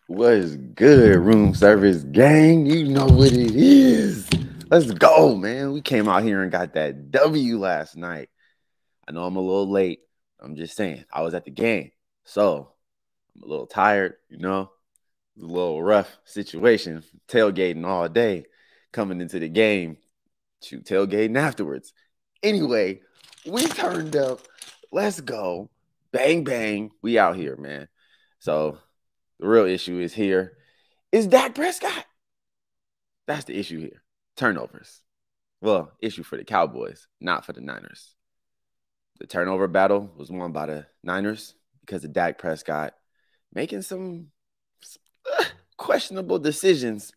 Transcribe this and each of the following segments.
What's good, room service gang? You know what it is. Let's go, man. We came out here and got that W last night. I know I'm a little late. I'm just saying, I was at the game. So I'm a little tired, It was a little rough situation, tailgating all day, coming into the game, tailgating afterwards. Anyway, we turned up. Let's go. Bang, bang. We out here, man. So the real issue is here is Dak Prescott. That's the issue here. Turnovers. Well, issue for the Cowboys, not for the Niners. The turnover battle was won by the Niners because of Dak Prescott making some questionable decisions,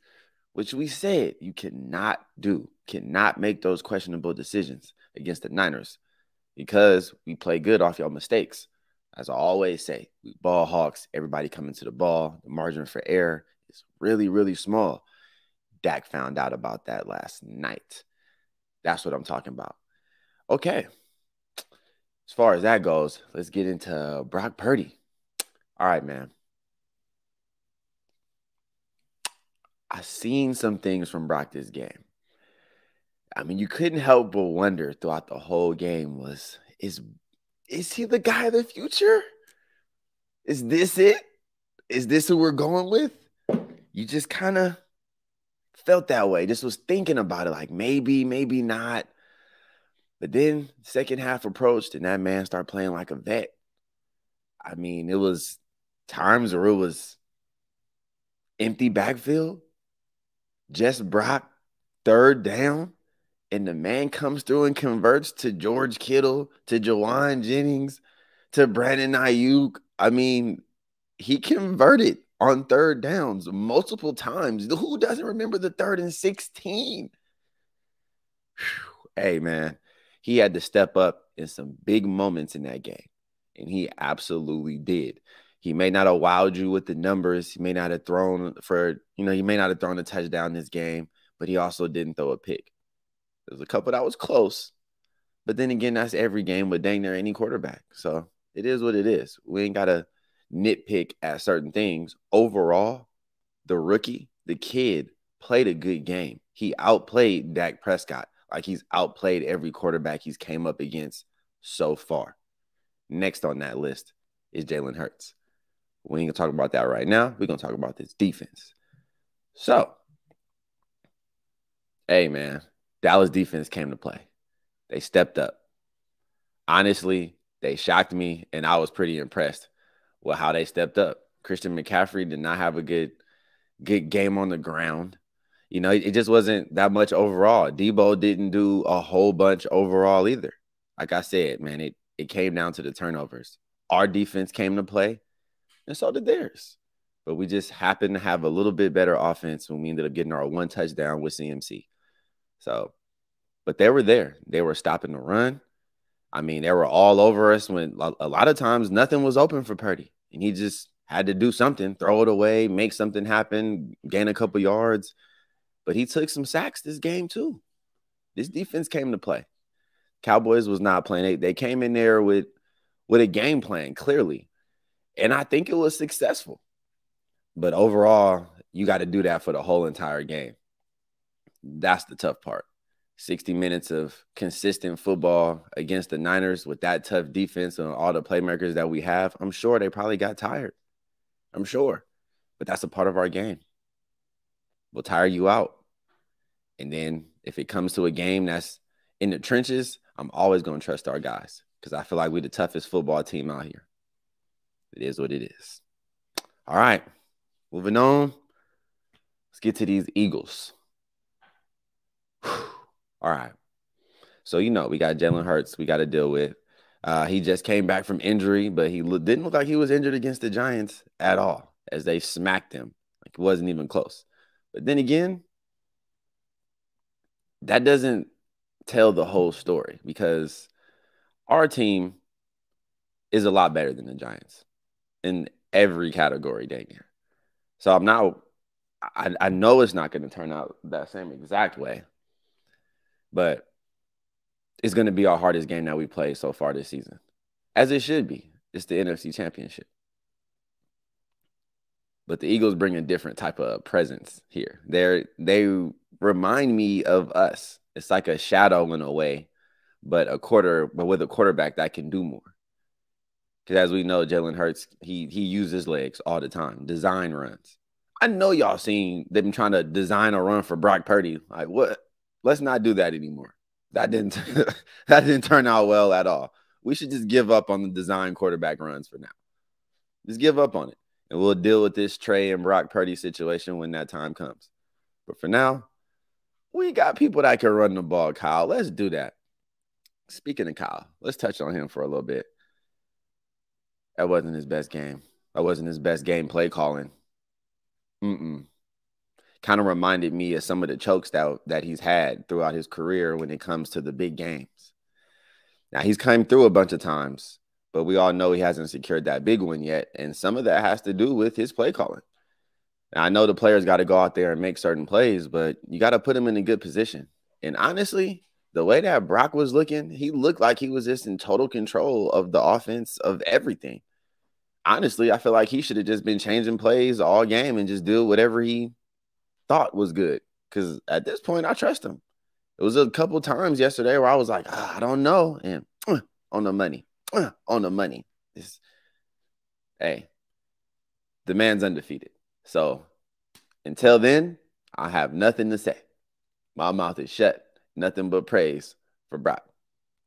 which we said you cannot do. Cannot make those questionable decisions against the Niners because we play good off your mistakes. As I always say, we ball hawks, everybody coming to the ball. The margin for error is really, really small. Dak found out about that last night. That's what I'm talking about. Okay. As far as that goes, let's get into Brock Purdy. All right, man. I seen some things from Brock this game. I mean, you couldn't help but wonder throughout the whole game is he the guy of the future? Is this it? Is this who we're going with? You just kind of felt that way. Just was thinking about it, like maybe, maybe not. But then second half approached and that man started playing like a vet. I mean, it was times where it was empty backfield, just Brock, third down, and the man comes through and converts to George Kittle, to Jawan Jennings, to Brandon Ayuk. I mean, he converted on third downs multiple times. Who doesn't remember the 3rd and 16? Hey, man, he had to step up in some big moments in that game, and he absolutely did. He may not have wowed you with the numbers. He may not have thrown he may not have thrown a touchdown this game, but he also didn't throw a pick. There's a couple that was close, but then again, that's every game with dang near any quarterback. So it is what it is. We ain't got to nitpick at certain things. Overall, the rookie, the kid, played a good game. He outplayed Dak Prescott like he's outplayed every quarterback he's came up against so far. Next on that list is Jalen Hurts. We ain't going to talk about that right now. We're going to talk about this defense. So, hey, man, Dallas defense came to play. They stepped up. Honestly, they shocked me, and I was pretty impressed with how they stepped up. Christian McCaffrey did not have a good game on the ground. It just wasn't that much overall. Debo didn't do a whole bunch overall either. Like I said, man, it came down to the turnovers. Our defense came to play, and so did theirs. But we just happened to have a little bit better offense when we ended up getting our one touchdown with CMC. So, but they were there. They were stopping the run. I mean, they were all over us when a lot of times nothing was open for Purdy. And he just had to do something, throw it away, make something happen, gain a couple yards. But he took some sacks this game too. This defense came to play. Cowboys was not playing. They came in there with a game plan, clearly. And I think it was successful. But overall, you got to do that for the whole entire game. That's the tough part. 60 minutes of consistent football against the Niners with that tough defense and all the playmakers that we have, I'm sure they probably got tired. I'm sure. But that's a part of our game. We'll tire you out. And then if it comes to a game that's in the trenches, I'm always going to trust our guys because I feel like we're the toughest football team out here. It is what it is. All right. Moving on. Let's get to these Eagles. All right. So, we got Jalen Hurts we got to deal with. He just came back from injury, but he didn't look like he was injured against the Giants at all as they smacked him. Like it wasn't even close. But then again, that doesn't tell the whole story because our team is a lot better than the Giants in every category, dang near. So I know it's not going to turn out that same exact way, but it's going to be our hardest game that we played so far this season, as it should be. It's the NFC Championship. But the Eagles bring a different type of presence here. They remind me of us. It's like a shadow in a way, but with a quarterback that can do more. Because as we know, Jalen Hurts, he uses legs all the time, design runs. I know y'all seen them trying to design a run for Brock Purdy. Like, what? Let's not do that anymore. That didn't that didn't turn out well at all. We should just give up on the design quarterback runs for now. Just give up on it. And we'll deal with this Trey and Brock Purdy situation when that time comes. But for now, we got people that can run the ball, Kyle. Let's do that. Speaking of Kyle, let's touch on him for a little bit. That wasn't his best game. That wasn't his best game play calling. Kind of reminded me of some of the chokes that he's had throughout his career when it comes to the big games. Now, he's come through a bunch of times, but we all know he hasn't secured that big one yet, and some of that has to do with his play calling. Now, I know the players got to go out there and make certain plays, but you got to put him in a good position. And honestly, the way that Brock was looking, he looked like he was just in total control of the offense, of everything. Honestly, I feel like he should have just been changing plays all game and just do whatever he thought was good. Because at this point, I trust him. It was a couple times yesterday where I was like, I don't know. And on the money, on the money. Hey, the man's undefeated. So until then, I have nothing to say. My mouth is shut. Nothing but praise for Brock.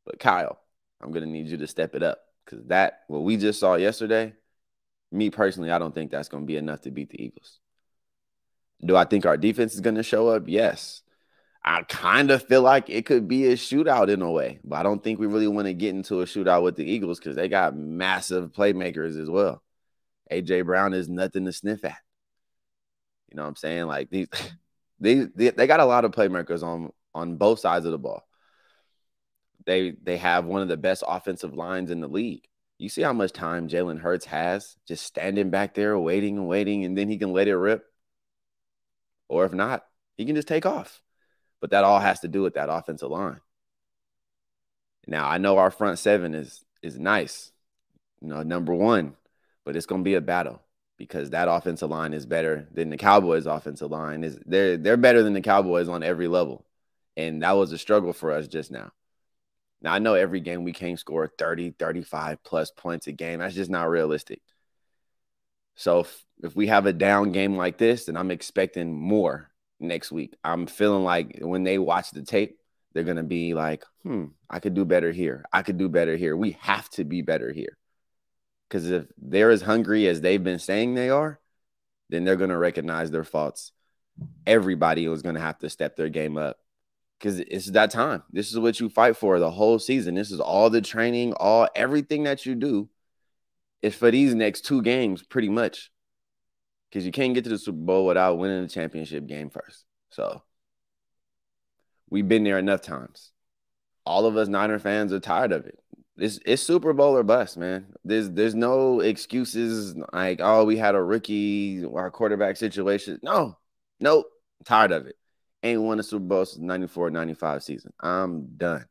But Kyle, I'm going to need you to step it up. Because what we just saw yesterday, me personally, I don't think that's going to be enough to beat the Eagles. Do I think our defense is going to show up? Yes. I kind of feel like it could be a shootout in a way, but I don't think we really want to get into a shootout with the Eagles because they got massive playmakers as well. A.J. Brown is nothing to sniff at. You know what I'm saying? Like they got a lot of playmakers on both sides of the ball. They have one of the best offensive lines in the league. You see how much time Jalen Hurts has just standing back there waiting and waiting, and then he can let it rip. Or if not, he can just take off. But that all has to do with that offensive line. Now, I know our front seven is nice, number one, but it's going to be a battle because that offensive line is better than the Cowboys' offensive line. They're better than the Cowboys on every level, and that was a struggle for us just now. Now, I know every game we can't score 30, 35-plus points a game. That's just not realistic. So if we have a down game like this, then I'm expecting more next week. I'm feeling like when they watch the tape, they're going to be like, I could do better here. I could do better here. We have to be better here. Because if they're as hungry as they've been saying they are, then they're going to recognize their faults. Everybody was going to have to step their game up. Because it's that time. This is what you fight for the whole season. This is all the training, everything that you do is for these next 2 games, pretty much. Because you can't get to the Super Bowl without winning the championship game first. So we've been there enough times. All of us Niner fans are tired of it. It's Super Bowl or bust, man. There's no excuses like, we had a rookie, our quarterback situation. No, nope. Tired of it. Ain't won a Super Bowl since 94-95 season. I'm done.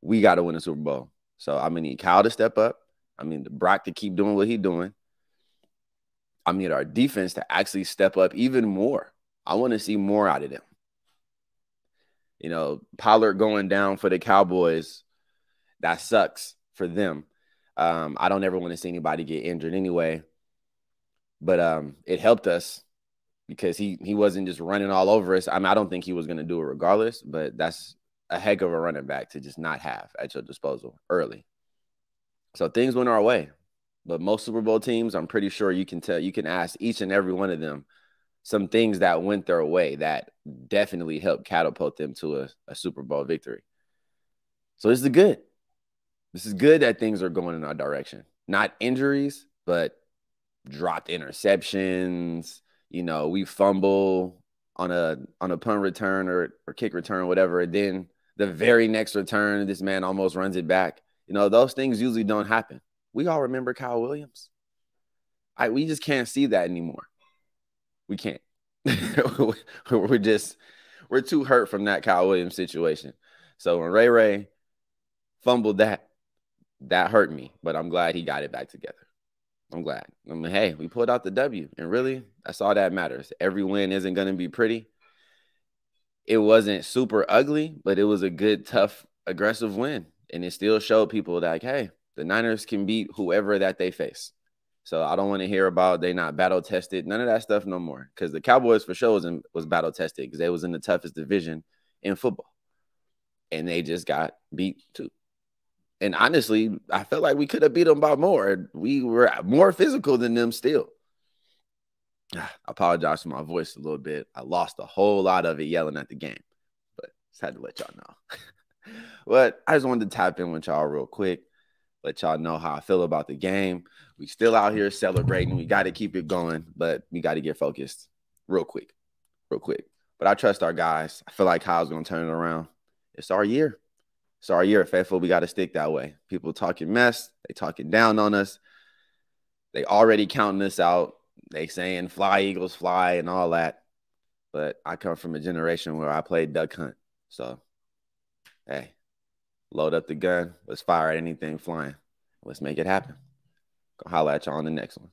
We got to win a Super Bowl. So I'm going to need Kyle to step up. I mean, Brock to keep doing what he's doing. I need our defense to actually step up even more. I want to see more out of them. Pollard going down for the Cowboys, that sucks for them. I don't ever want to see anybody get injured anyway. But it helped us because he wasn't just running all over us. I mean, I don't think he was going to do it regardless, but that's a heck of a running back to just not have at your disposal early. So things went our way. But most Super Bowl teams, I'm pretty sure you can ask each and every one of them some things that went their way that definitely helped catapult them to a Super Bowl victory. So this is good. This is good that things are going in our direction. Not injuries, but dropped interceptions. We fumble on a punt return or kick return, whatever. And then the very next return, this man almost runs it back. Those things usually don't happen. We all remember Kyle Williams. We just can't see that anymore. We can't. We're too hurt from that Kyle Williams situation. So when Ray fumbled that hurt me, but I'm glad he got it back together. I'm glad. I mean, hey, we pulled out the W, and really, that's all that matters. Every win isn't going to be pretty. It wasn't super ugly, but it was a good, tough, aggressive win. And it still showed people that, like, hey, the Niners can beat whoever that they face. So I don't want to hear about they not battle tested. None of that stuff no more. Because the Cowboys for sure was battle tested because they was in the toughest division in football. And they just got beat too. And honestly, I felt like we could have beat them by more. We were more physical than them still. I apologize for my voice a little bit. I lost a whole lot of it yelling at the game, but just had to let y'all know. But I just wanted to tap in with y'all real quick, let y'all know how I feel about the game. We still out here celebrating. We got to keep it going, but we got to get focused real quick. But I trust our guys. I feel like Kyle's going to turn it around. It's our year. It's our year, faithful. We got to stick that way. People talking mess. They talking down on us. They already counting us out. They saying fly, Eagles, fly, and all that. But I come from a generation where I played duck hunt. So, hey, load up the gun. Let's fire at anything flying. Let's make it happen. Go holler at y'all on the next one.